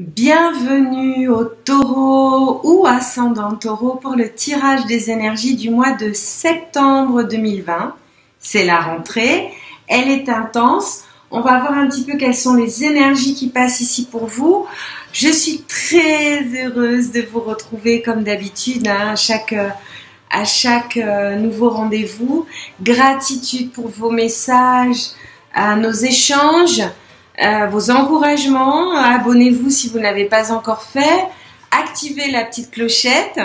Bienvenue au Taureau ou ascendant Taureau pour le tirage des énergies du mois de septembre 2020. C'est la rentrée, elle est intense. On va voir un petit peu quelles sont les énergies qui passent ici pour vous. Je suis très heureuse de vous retrouver comme d'habitude à chaque nouveau rendez-vous. Gratitude pour vos messages, nos échanges. Vos encouragements, abonnez-vous si vous n'avez pas encore fait, activez la petite clochette,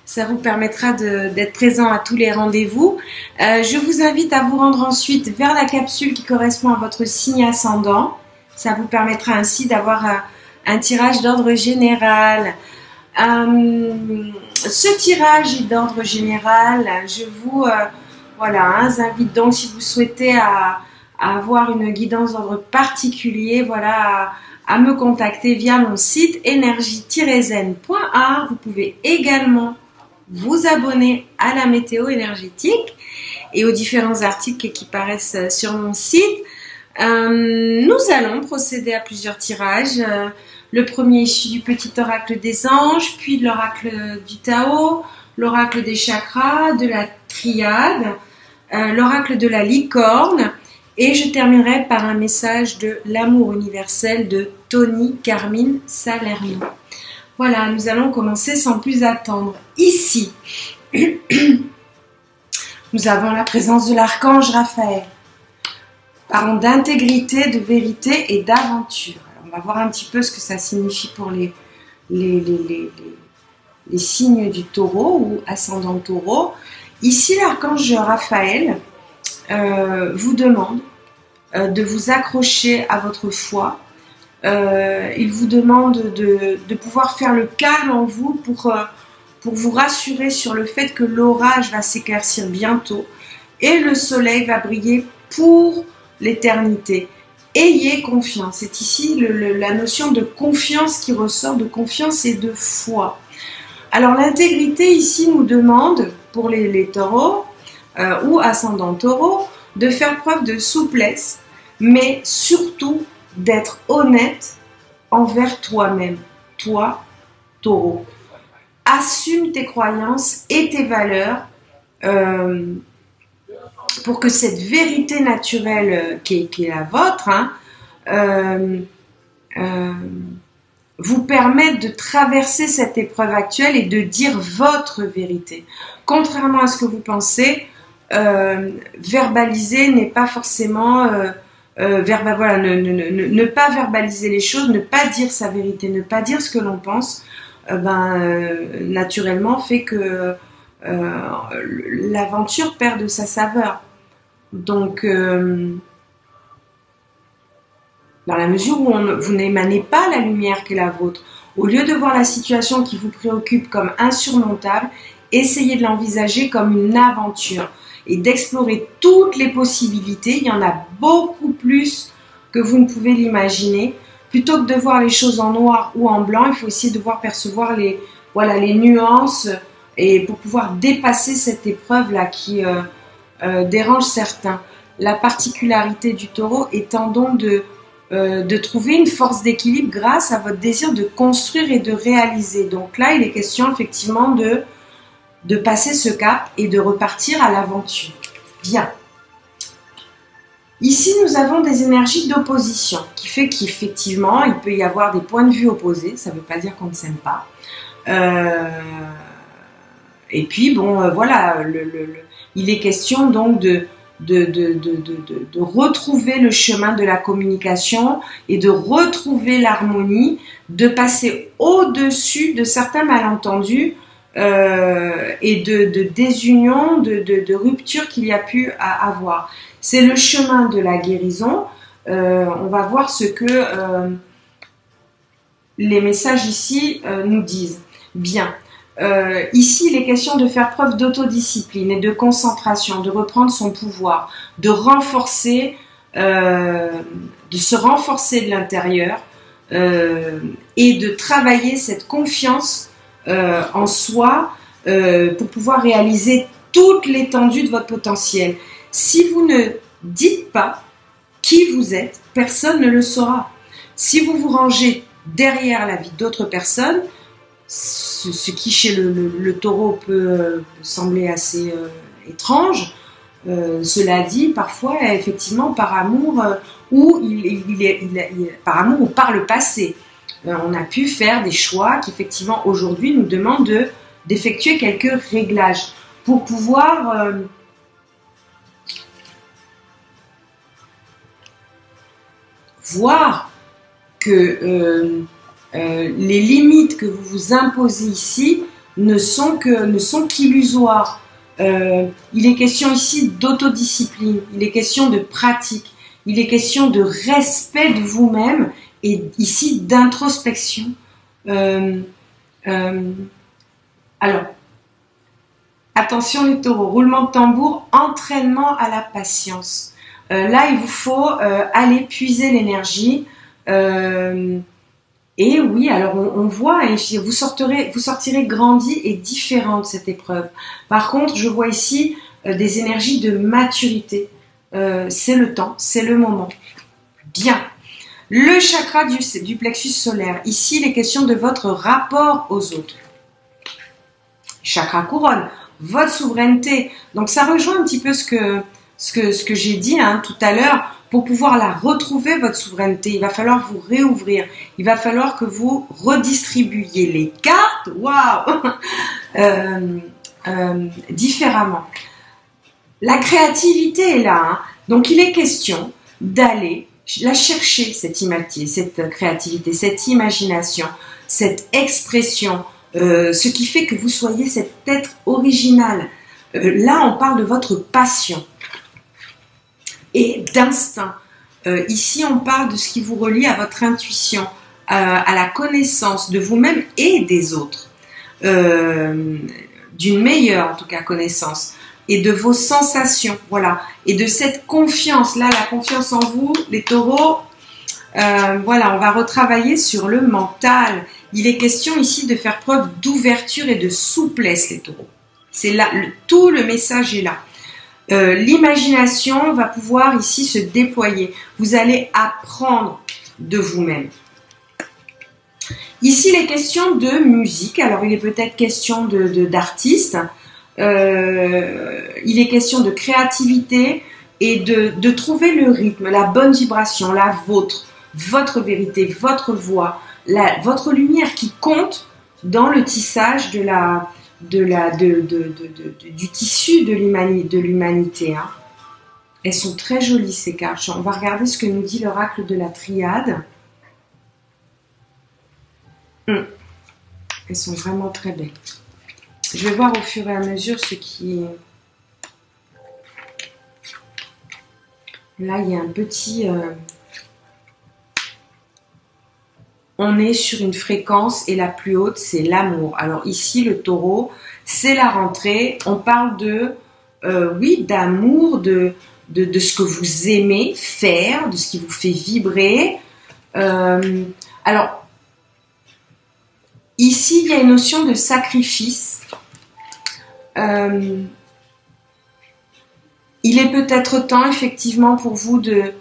ça vous permettra d'être présent à tous les rendez-vous. Je vous invite à vous rendre ensuite vers la capsule qui correspond à votre signe ascendant, ça vous permettra ainsi d'avoir un tirage d'ordre général. Ce tirage est d'ordre général, je vous invite donc si vous souhaitez à avoir une guidance d'ordre particulier, à me contacter via mon site énergie-zen.art. Vous pouvez également vous abonner à la météo énergétique et aux différents articles qui paraissent sur mon site. Nous allons procéder à plusieurs tirages. Le premier issu du petit oracle des anges, puis l'oracle du Tao, l'oracle des chakras, de la triade, l'oracle de la licorne. Et je terminerai par un message de l'amour universel de Tony Carmine Salerno. Voilà, nous allons commencer sans plus attendre. Ici, nous avons la présence de l'archange Raphaël. Parlons d'intégrité, de vérité et d'aventure. On va voir un petit peu ce que ça signifie pour les signes du taureau ou ascendant taureau. Ici, l'archange Raphaël vous demande de vous accrocher à votre foi. Il vous demande de pouvoir faire le calme en vous pour vous rassurer sur le fait que l'orage va s'éclaircir bientôt et le soleil va briller pour l'éternité. Ayez confiance. C'est ici la notion de confiance qui ressort, de confiance et de foi. Alors l'intégrité ici nous demande, pour les taureaux ou ascendant taureau, de faire preuve de souplesse, mais surtout d'être honnête envers toi-même, toi, taureau. Assume tes croyances et tes valeurs pour que cette vérité naturelle qui est la vôtre vous permette de traverser cette épreuve actuelle et de dire votre vérité. Contrairement à ce que vous pensez, verbaliser n'est pas forcément ne pas verbaliser les choses, ne pas dire sa vérité, ne pas dire ce que l'on pense, naturellement fait que l'aventure perd de sa saveur. Donc dans la mesure où vous n'émanez pas la lumière qui est la vôtre, au lieu de voir la situation qui vous préoccupe comme insurmontable, essayez de l'envisager comme une aventure et d'explorer toutes les possibilités. Il y en a beaucoup plus que vous ne pouvez l'imaginer. Plutôt que de voir les choses en noir ou en blanc, il faut essayer de percevoir les nuances et pour pouvoir dépasser cette épreuve-là qui dérange certains. La particularité du taureau étant donc de trouver une force d'équilibre grâce à votre désir de construire et de réaliser. Donc là, il est question effectivement de passer ce cap et de repartir à l'aventure. Bien. Ici, nous avons des énergies d'opposition, qui fait qu'effectivement, il peut y avoir des points de vue opposés. Ça ne veut pas dire qu'on ne s'aime pas. Et puis, il est question donc de retrouver le chemin de la communication et de retrouver l'harmonie, de passer au-dessus de certains malentendus et de désunion, de rupture qu'il y a pu avoir. C'est le chemin de la guérison. On va voir ce que les messages ici nous disent. Bien. Ici, il est question de faire preuve d'autodiscipline et de concentration, de reprendre son pouvoir, de se renforcer de l'intérieur et de travailler cette confiance en soi pour pouvoir réaliser toute l'étendue de votre potentiel. Si vous ne dites pas qui vous êtes, personne ne le saura. Si vous vous rangez derrière la vie d'autres personnes, ce qui chez le taureau peut sembler assez étrange. Cela dit, parfois, effectivement, par amour par amour ou par le passé, on a pu faire des choix qui, effectivement, aujourd'hui, nous demandent d'effectuer quelques réglages pour pouvoir voir que les limites que vous vous imposez ici ne sont qu'illusoires. Il est question ici d'autodiscipline, il est question de pratique, il est question de respect de vous-même et ici d'introspection. Alors, attention les taureaux, roulement de tambour, entraînement à la patience. Là, il vous faut aller puiser l'énergie. Et oui, alors on voit, hein, vous sortirez grandi et différent de cette épreuve. Par contre, je vois ici des énergies de maturité. C'est le temps, c'est le moment. Bien. Le chakra du plexus solaire. Ici, il est question de votre rapport aux autres. Chakra couronne, votre souveraineté. Donc ça rejoint un petit peu ce que j'ai dit tout à l'heure. Pour pouvoir la retrouver, votre souveraineté, il va falloir vous réouvrir. Il va falloir que vous redistribuiez les cartes, différemment. La créativité est là. Donc, il est question d'aller la chercher, cette créativité, cette imagination, cette expression, ce qui fait que vous soyez cet être original. Là, on parle de votre passion et d'instinct. Ici, on parle de ce qui vous relie à votre intuition, à la connaissance de vous-même et des autres, d'une meilleure, en tout cas, connaissance, et de vos sensations, voilà, et de cette confiance, là, la confiance en vous, les taureaux, voilà, on va retravailler sur le mental. Il est question ici de faire preuve d'ouverture et de souplesse, les taureaux. C'est là, tout le message est là. L'imagination va pouvoir ici se déployer. Vous allez apprendre de vous-même. Ici, les questions de musique. Alors, il est peut-être question d'artistes. Il est question de créativité et de trouver le rythme, la bonne vibration, la vôtre, votre vérité, votre voix, votre lumière qui compte dans le tissage du tissu de l'humanité. Elles sont très jolies ces cartes. On va regarder ce que nous dit l'oracle de la triade. Elles sont vraiment très belles. Je vais voir au fur et à mesure ce qui... Là, il y a un petit... On est sur une fréquence et la plus haute, c'est l'amour. Alors ici, le taureau, c'est la rentrée. On parle oui, d'amour, de ce que vous aimez faire, de ce qui vous fait vibrer. Alors, ici, il y a une notion de sacrifice. Il est peut-être temps, effectivement, pour vous de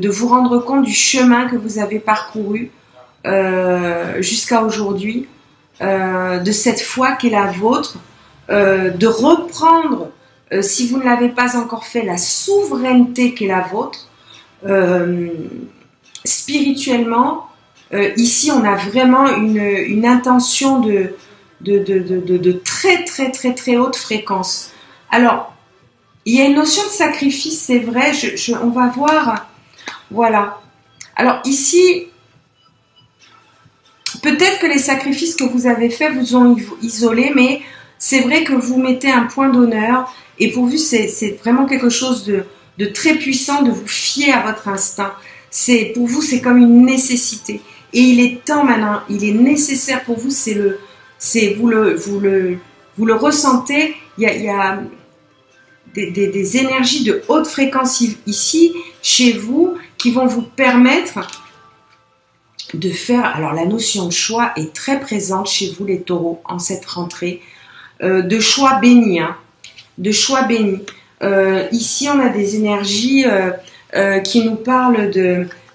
vous rendre compte du chemin que vous avez parcouru jusqu'à aujourd'hui, de cette foi qui est la vôtre, de reprendre, si vous ne l'avez pas encore fait, la souveraineté qui est la vôtre. Spirituellement, ici on a vraiment une intention de très très très très haute fréquence. Alors, il y a une notion de sacrifice, c'est vrai, on va voir, voilà. Alors ici, peut-être que les sacrifices que vous avez faits vous ont isolé, mais c'est vrai que vous mettez un point d'honneur, et pour vous, c'est vraiment quelque chose de très puissant de vous fier à votre instinct. Pour vous, c'est comme une nécessité. Et il est temps maintenant, il est nécessaire pour vous, vous le ressentez, il y a des énergies de haute fréquence ici, chez vous, qui vont vous permettre de faire... Alors, la notion de choix est très présente chez vous, les taureaux, en cette rentrée. De choix bénis, de choix bénis. Ici, on a des énergies qui nous parlent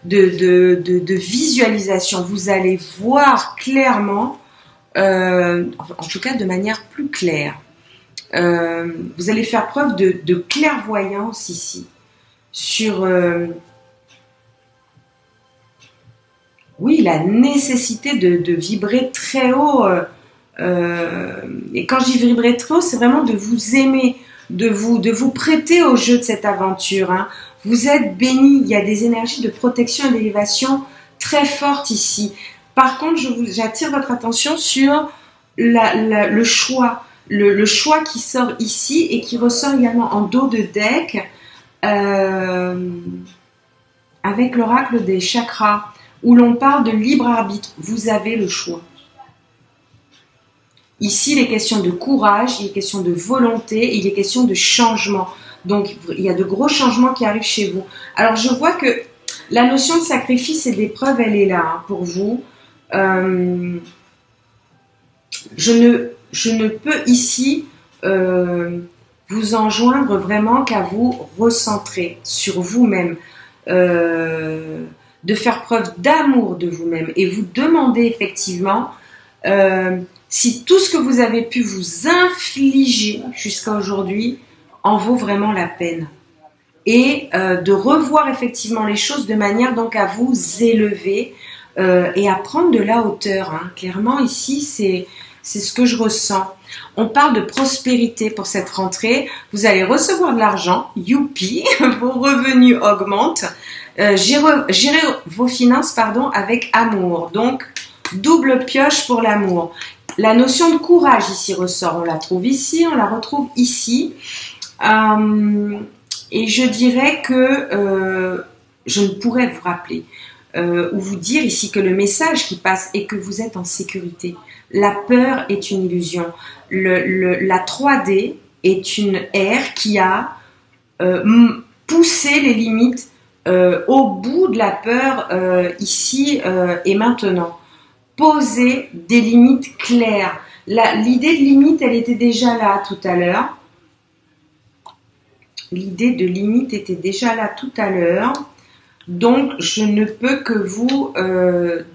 de visualisation. Vous allez voir clairement, en tout cas de manière plus claire. Vous allez faire preuve de clairvoyance ici sur oui, la nécessité de vibrer très haut. Et quand je dis vibrer très haut, c'est vraiment de vous aimer, de vous prêter au jeu de cette aventure. Hein. Vous êtes bénis, il y a des énergies de protection et d'élévation très fortes ici. Par contre, j'attire votre attention sur le choix. Le choix qui sort ici et qui ressort également en dos de deck avec l'oracle des chakras, où l'on parle de libre arbitre. Vous avez le choix. Ici, il est question de courage, il est question de volonté, il est question de changement. Donc, il y a de gros changements qui arrivent chez vous. Alors, je vois que la notion de sacrifice et d'épreuve, elle est là hein, pour vous. Je ne peux ici vous enjoindre vraiment qu'à vous recentrer sur vous-même. De faire preuve d'amour de vous-même et vous demander effectivement si tout ce que vous avez pu vous infliger jusqu'à aujourd'hui en vaut vraiment la peine et de revoir effectivement les choses de manière donc à vous élever et à prendre de la hauteur. Hein. Clairement ici c'est ce que je ressens. On parle de prospérité pour cette rentrée. Vous allez recevoir de l'argent, youpi, vos revenus augmentent. Gérer vos finances avec amour. Donc, double pioche pour l'amour. La notion de courage ici ressort. On la trouve ici, on la retrouve ici. Et je dirais que je ne pourrais vous rappeler ou vous dire ici que le message qui passe est que vous êtes en sécurité. La peur est une illusion. La 3D est une ère qui a poussé les limites au bout de la peur ici et maintenant. Poser des limites claires. L'idée de limite, elle était déjà là tout à l'heure. L'idée de limite était déjà là tout à l'heure. Donc, je ne peux que vous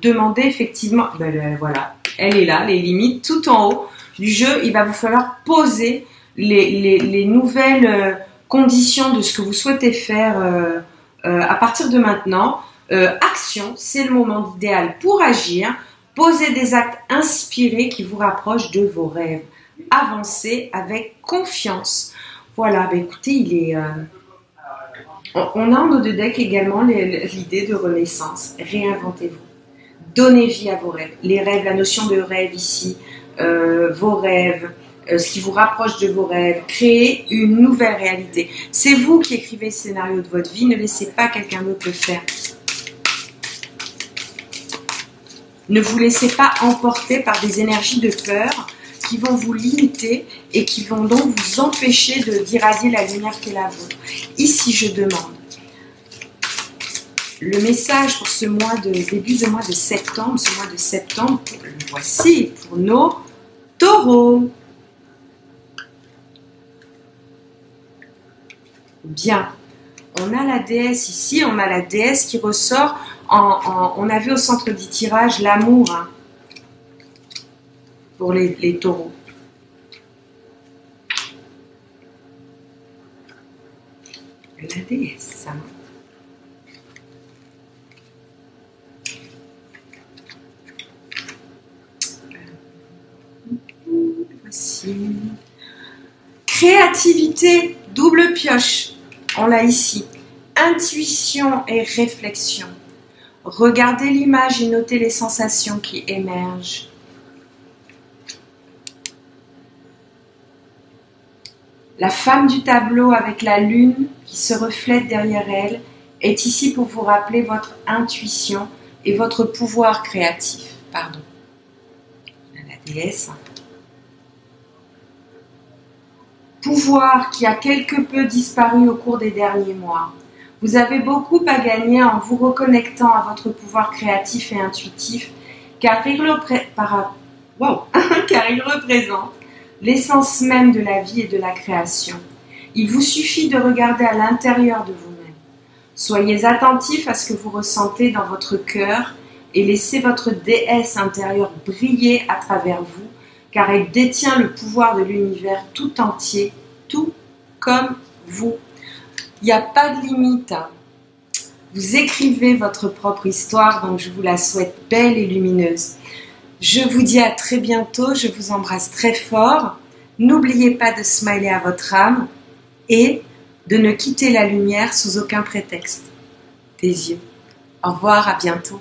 demander effectivement... voilà, elle est là, les limites, tout en haut du jeu. Il va vous falloir poser les nouvelles conditions de ce que vous souhaitez faire à partir de maintenant. Action, c'est le moment idéal pour agir. Posez des actes inspirés qui vous rapprochent de vos rêves. Avancez avec confiance. Voilà, écoutez, il est... On a en dos de deck également l'idée de renaissance. Réinventez-vous. Donnez vie à vos rêves. Les rêves, la notion de rêve ici, vos rêves, ce qui vous rapproche de vos rêves. Créez une nouvelle réalité. C'est vous qui écrivez le scénario de votre vie. Ne laissez pas quelqu'un d'autre le faire. Ne vous laissez pas emporter par des énergies de peur qui vont vous limiter et qui vont donc vous empêcher d'irradier la lumière qui est la vôtre. Ici, je demande le message pour ce mois début de mois de septembre, le voici pour nos taureaux. Bien, on a la déesse ici, on a la déesse qui ressort, on a vu au centre du tirage l'amour hein, pour les taureaux. La déesse. Voici. Créativité, double pioche. On l'a ici. Intuition et réflexion. Regardez l'image et notez les sensations qui émergent. La femme du tableau avec la lune qui se reflète derrière elle est ici pour vous rappeler votre intuition et votre pouvoir créatif. Pardon. La déesse. Pouvoir qui a quelque peu disparu au cours des derniers mois. Vous avez beaucoup à gagner en vous reconnectant à votre pouvoir créatif et intuitif, car il représente l'essence même de la vie et de la création. Il vous suffit de regarder à l'intérieur de vous-même. Soyez attentifs à ce que vous ressentez dans votre cœur et laissez votre déesse intérieure briller à travers vous, car elle détient le pouvoir de l'univers tout entier, tout comme vous. Il n'y a pas de limite. Vous écrivez votre propre histoire, donc je vous la souhaite belle et lumineuse. Je vous dis à très bientôt, je vous embrasse très fort. N'oubliez pas de smiler à votre âme et de ne quitter la lumière sous aucun prétexte. Des yeux. Au revoir, à bientôt.